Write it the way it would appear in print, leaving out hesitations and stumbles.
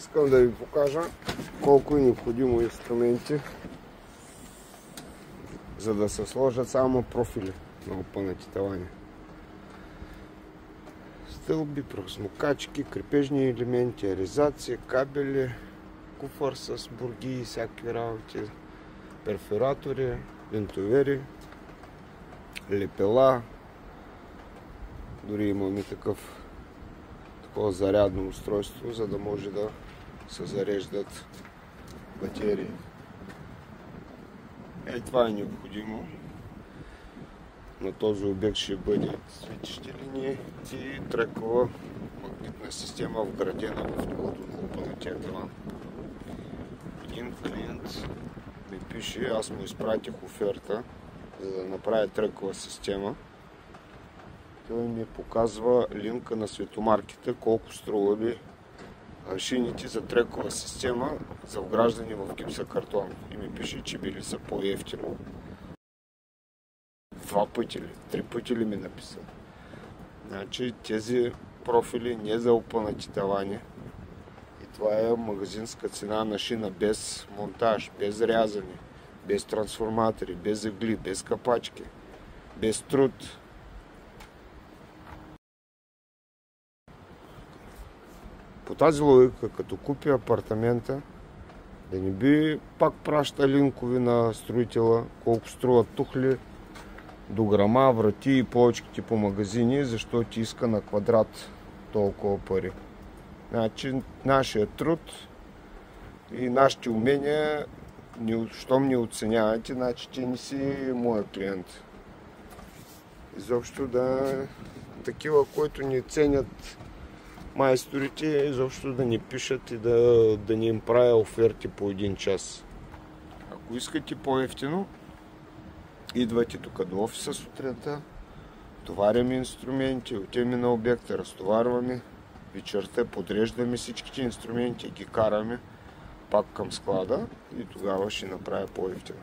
Искам да ви покажа колко е необходимо инструменти, за да се сложат само профили на опънати тавани. Стълби, пръсмокачки, крепежни елементи, аризация, кабели, куфър с бурги и всякакви работи, перфоратори, винтовери, лепела. Дори имаме такова зарядно устройство, за да може да се зареждат батерии. Това е необходимо. На този обект ще бъде светещи линии и тръкова магнитна система вградена в дъното на опънатия таван. Един клиент ми пише, аз му изпратих оферта, за да направя тръкова система. Той ми показва линка на светомаркета, колко стрували шините за тръкова система за вграждане в гипсокартон. И ми пише, че били са по-евтино. 2 пъти ли, 3 пъти ли ми написа. Значи тези профили не за опънати тавани. И това е магазинска цена на шина, без монтаж, без рязане, без трансформатори, без игли, без капачки, без труд. По тази логика, като купи апартамента, да не би пак праща линкови на строителя, колко струват тухли, дограма, врати и плочките по магазини, защото ти иска на квадрат толкова пари. Значи, нашия труд и нашите умения, щом ни оценявате, значи ти не си моя клиент. Изобщо такива, които ни ценят майсторите, изобщо да ни пишат и да ни им правя оферти по 1 час. Ако искате по-евтино, идвате тук до офиса сутринта, товаряме инструменти, отиваме на обекта, разтоварваме, вечерта подреждаме всичките инструменти, ги караме пак към склада и тогава ще направя по-евтино.